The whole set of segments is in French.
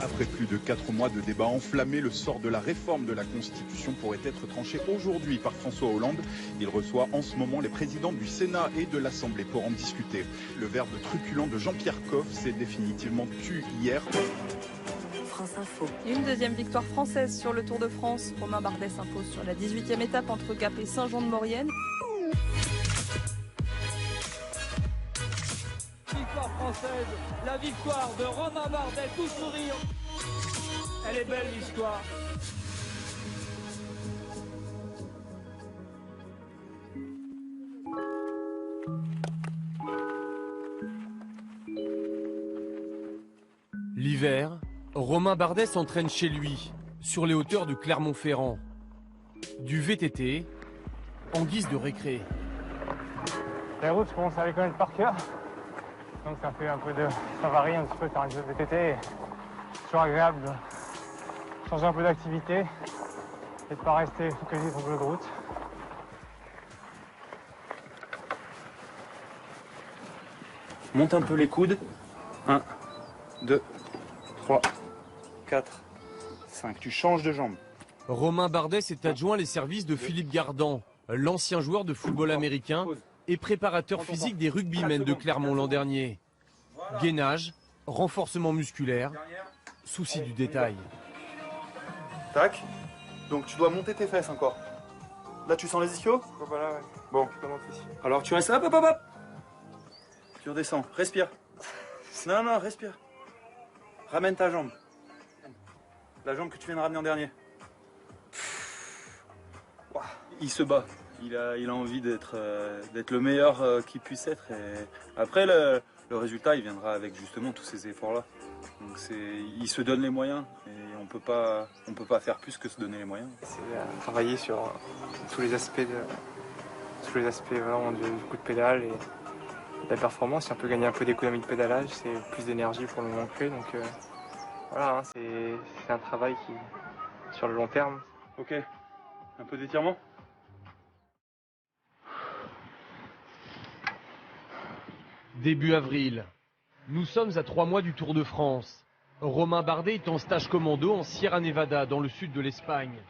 Après plus de 4 mois de débats enflammés, le sort de la réforme de la Constitution pourrait être tranché aujourd'hui par François Hollande. Il reçoit en ce moment les présidents du Sénat et de l'Assemblée pour en discuter. Le verbe truculent de Jean-Pierre Coff s'est définitivement tu hier. France Info. Une deuxième victoire française sur le Tour de France. Romain Bardet s'impose sur la 18e étape entre Gap et Saint-Jean-de-Maurienne. Victoire française, la victoire de Romain Bardet, tout sourire. Elle est belle l'histoire. L'hiver, Romain Bardet s'entraîne chez lui, sur les hauteurs de Clermont-Ferrand. Du VTT, en guise de récré. Les routes, je commence à les connaître par cœur. Donc ça fait un peu de... ça varie un petit peu de faire une chose de VTT. C'est toujours agréable de changer un peu d'activité et de ne pas rester focalisé sur le de route. Monte un peu les coudes. 1, 2, 3, 4, 5. Tu changes de jambe. Romain Bardet s'est adjoint les services de Philippe Gardan, l'ancien joueur de football américain et préparateur physique des rugbymen de Clermont l'an dernier. Gainage, renforcement musculaire, souci du détail. Tac. Donc tu dois monter tes fesses encore. Là tu sens les ischios? Voilà, ouais. Bon. Alors tu restes hop hop hop hop. Tu redescends, respire. Non, non, respire. Ramène ta jambe. La jambe que tu viens de ramener en dernier. Il se bat. Il a envie d'être le meilleur qu'il puisse être. Et après, le résultat, il viendra avec justement tous ces efforts-là. Donc il se donne les moyens et on peut pas faire plus que se donner les moyens. C'est travailler sur tous les aspects vraiment du coup de pédale et de la performance. Si on peut gagner un peu d'économie de pédalage, c'est plus d'énergie pour le moment que donc voilà, hein, c'est un travail qui sur le long terme. Ok, un peu d'étirement. Début avril. Nous sommes à 3 mois du Tour de France. Romain Bardet est en stage commando en Sierra Nevada, dans le sud de l'Espagne.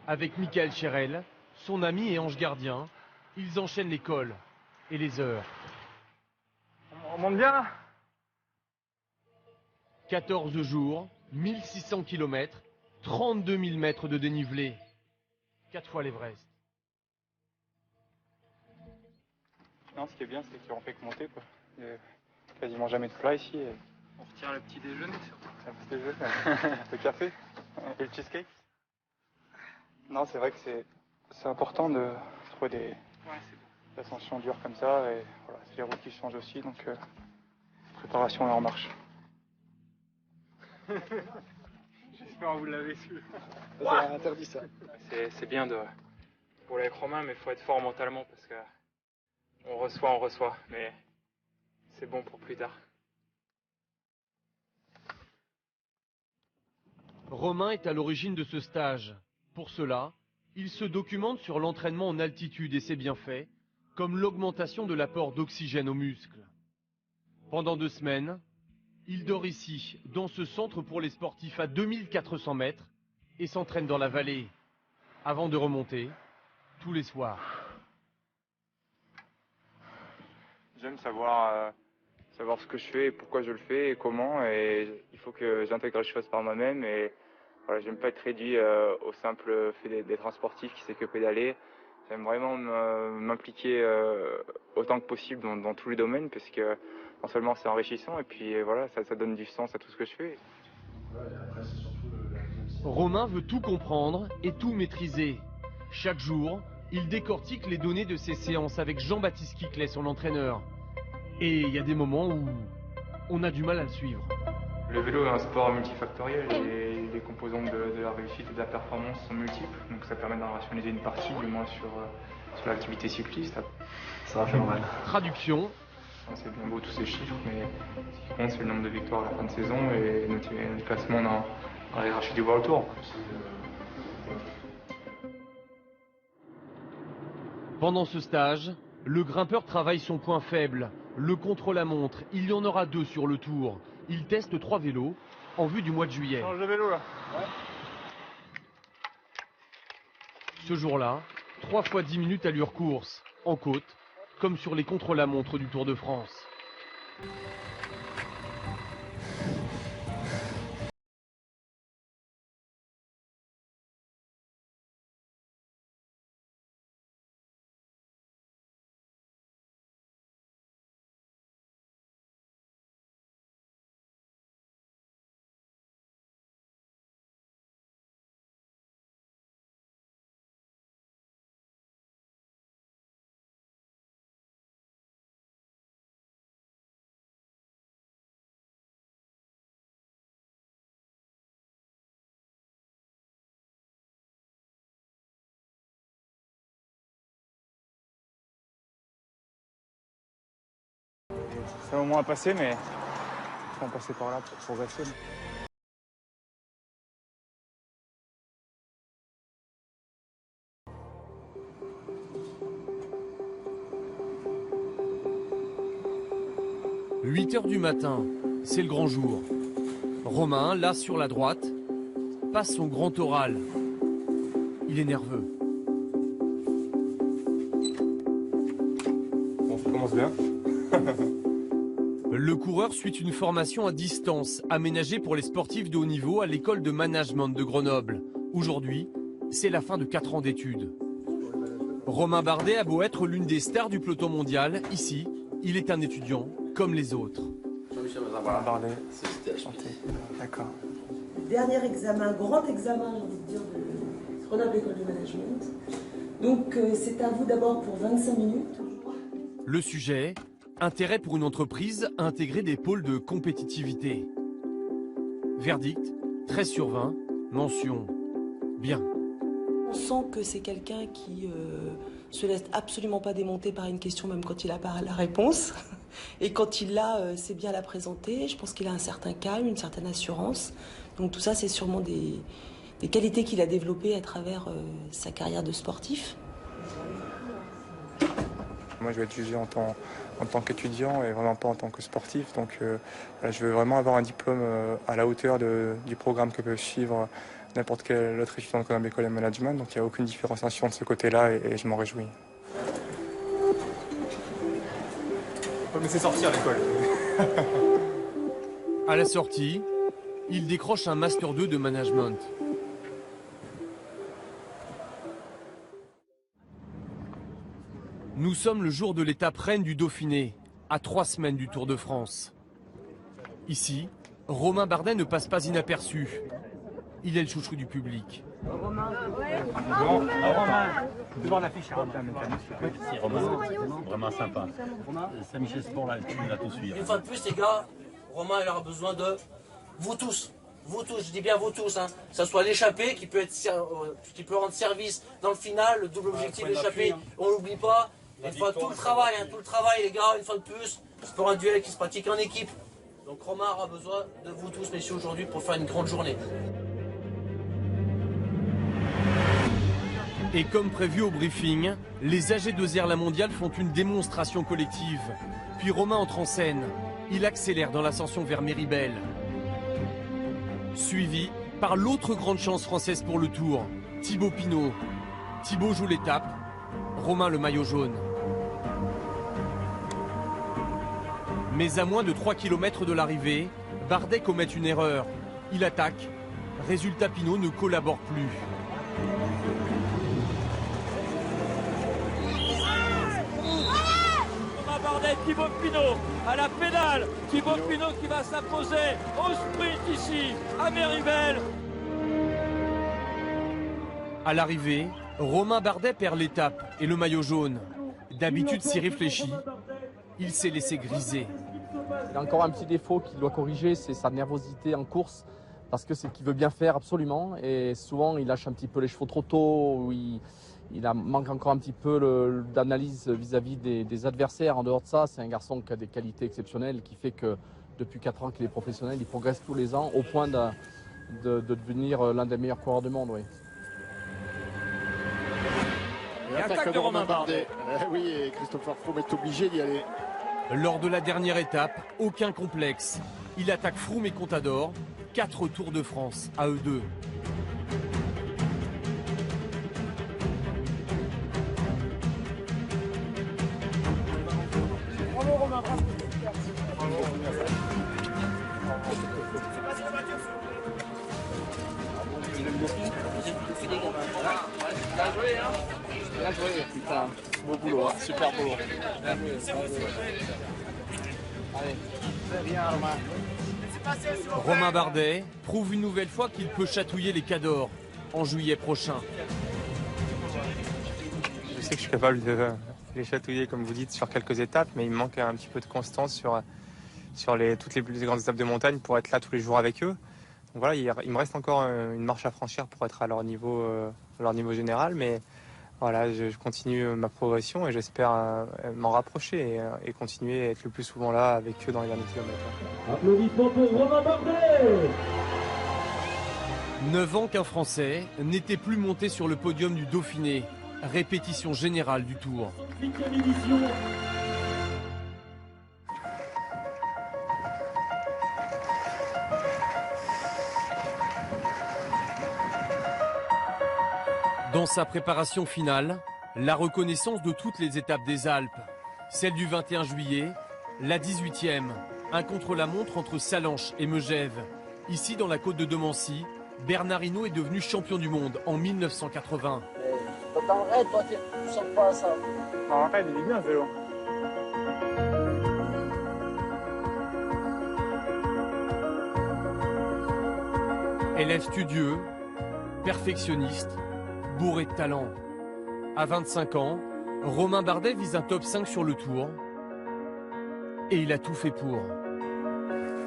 Avec Michael Cherel, son ami et ange gardien, ils enchaînent les cols et les heures. On monte bien là ? 14 jours, 1600 km, 32 000 mètres de dénivelé. 4 fois l'Everest. Non, ce qui est bien, c'est qu'on fait que monter quoi. Il y a quasiment jamais de plat ici. Et... on retient le petit déjeuner surtout. Un petit déjeuner, le café et le cheesecake. Non, c'est vrai que c'est important de trouver des ascensions dures comme ça. Et voilà, c'est les routes qui changent aussi, donc préparation est en marche. J'espère que vous l'avez su. C'est interdit ça. C'est bien de rouler avec Romain, mais il faut être fort mentalement parce que on reçoit, mais c'est bon pour plus tard. Romain est à l'origine de ce stage. Pour cela, il se documente sur l'entraînement en altitude et ses bienfaits, comme l'augmentation de l'apport d'oxygène aux muscles. Pendant 2 semaines, il dort ici, dans ce centre pour les sportifs à 2400 mètres, et s'entraîne dans la vallée, avant de remonter tous les soirs. J'aime savoir ce que je fais, et pourquoi je le fais et comment, et il faut que j'intègre les choses par moi-même. Et voilà, j'aime pas être réduit au simple fait d'être un sportif qui sait que pédaler. J'aime vraiment m'impliquer autant que possible dans tous les domaines, parce que non seulement c'est enrichissant, et puis voilà, ça donne du sens à tout ce que je fais. Romain veut tout comprendre et tout maîtriser. Chaque jour, il décortique les données de ses séances avec Jean-Baptiste Quiclet, son entraîneur. Et il y a des moments où on a du mal à le suivre. Le vélo est un sport multifactoriel et les composantes de la réussite et de la performance sont multiples. Donc ça permet d'en rationaliser une partie, du moins sur l'activité cycliste. Ça va faire mal. Traduction. C'est bien beau tous ces chiffres, mais ce qui compte c'est le nombre de victoires à la fin de saison et notre classement dans la hiérarchie du World Tour. Pendant ce stage, le grimpeur travaille son point faible, le contre-la-montre. Il y en aura 2 sur le tour. Il teste 3 vélos en vue du mois de juillet. Change de vélo là. Ouais. Ce jour-là, 3 fois 10 minutes allure course, en côte, comme sur les contre-la-montre du Tour de France. C'est un moment à passer, mais il faut en passer par là pour progresser. 8 h du matin, c'est le grand jour. Romain, là sur la droite, passe son grand oral. Il est nerveux. Bon, ça commence bien. Le coureur suit une formation à distance aménagée pour les sportifs de haut niveau à l'école de management de Grenoble. Aujourd'hui, c'est la fin de 4 ans d'études. Romain Bardet a beau être l'une des stars du peloton mondial, ici, il est un étudiant comme les autres. Romain Bardet, santé. D'accord. Dernier examen, grand examen, j'ai envie de dire, de Grenoble École de Management. Donc c'est à vous d'abord pour 25 minutes. Le sujet, intérêt pour une entreprise à intégrer des pôles de compétitivité. Verdict, 13 sur 20, mention bien. On sent que c'est quelqu'un qui se laisse absolument pas démonter par une question, même quand il n'a pas la réponse. Et quand il l'a, c'est bien la présenter. Je pense qu'il a un certain calme, une certaine assurance. Donc tout ça, c'est sûrement des qualités qu'il a développées à travers sa carrière de sportif. Moi, je vais être jugé en tant qu'étudiant et vraiment pas en tant que sportif. Donc, je veux vraiment avoir un diplôme à la hauteur du programme que peut suivre n'importe quel autre étudiant de Grenoble École de Management. Donc, il n'y a aucune différenciation de ce côté-là et je m'en réjouis. Faut me laisser sortir à l'école. À la sortie, il décroche un Master 2 de management. Nous sommes le jour de l'étape reine du Dauphiné, à 3 semaines du Tour de France. Ici, Romain Bardet ne passe pas inaperçu. Il est le chouchou du public. Romain, devant l'affiche. Si, Romain, vraiment sympa. Saint-Michel Sport, là, tu l'as tout suivi. Une fois de plus, les gars, Romain, il aura besoin de vous tous. Vous tous, je dis bien vous tous, hein. Que ce soit l'échappée qui peut rendre service dans le final, le double objectif de l'échappée, on n'oublie pas. Une fois tout le travail, les gars, une fois de plus, c'est pour un duel qui se pratique en équipe. Donc Romain aura besoin de vous tous, messieurs, aujourd'hui pour faire une grande journée. Et comme prévu au briefing, les AG2R La Mondiale font une démonstration collective. Puis Romain entre en scène. Il accélère dans l'ascension vers Méribel. Suivi par l'autre grande chance française pour le Tour, Thibaut Pinot. Thibaut joue l'étape, Romain le maillot jaune. Mais à moins de 3 km de l'arrivée, Bardet commet une erreur. Il attaque. Résultat, Pinot ne collabore plus. Romain Bardet, Thibaut Pinot à la pédale. Thibaut Pinot qui va s'imposer au sprint ici, à Méribel. À l'arrivée, Romain Bardet perd l'étape et le maillot jaune. D'habitude s'y réfléchit. Il s'est laissé griser. Il a encore un petit défaut qu'il doit corriger, c'est sa nervosité en course, parce que c'est ce qu'il veut bien faire absolument, et souvent il lâche un petit peu les chevaux trop tôt, ou il manque encore un petit peu d'analyse vis-à-vis des adversaires. En dehors de ça, c'est un garçon qui a des qualités exceptionnelles, qui fait que depuis 4 ans qu'il est professionnel, il progresse tous les ans, au point de devenir l'un des meilleurs coureurs du monde. Oui. L'attaque de Romain Bardet. Oui, et Christopher Froome est obligé d'y aller. Lors de la dernière étape, aucun complexe. Il attaque Froome et Contador. 4 Tours de France à eux deux. Bravo Romain, bravo. Bien joué, hein. Bien joué, putain. Beau boulot, hein. Super boulot. Bien joué. Allez, très bien Romain. Romain Bardet prouve une nouvelle fois qu'il peut chatouiller les Cadors en juillet prochain. Je sais que je suis capable de les chatouiller, comme vous dites, sur quelques étapes, mais il me manque un petit peu de constance sur toutes les plus grandes étapes de montagne pour être là tous les jours avec eux. Donc voilà, il me reste encore une marche à franchir pour être à leur niveau général, mais voilà, je continue ma progression et j'espère m'en rapprocher et continuer à être le plus souvent là avec eux dans les derniers kilomètres. Applaudissements pour Romain Bardet. 9 ans qu'un Français n'était plus monté sur le podium du Dauphiné. Répétition générale du Tour. 8e édition. Dans sa préparation finale, la reconnaissance de toutes les étapes des Alpes. Celle du 21 juillet, la 18e, un contre-la-montre entre Sallanches et Megève. Ici, dans la côte de Domancy, Bernard Hinault est devenu champion du monde en 1980. Dans le raid, toi, tu sens pas ça. En raid, il est bien ce vélo. Élève studieux, perfectionniste, bourré de talent. À 25 ans, Romain Bardet vise un top 5 sur le Tour. Et il a tout fait pour.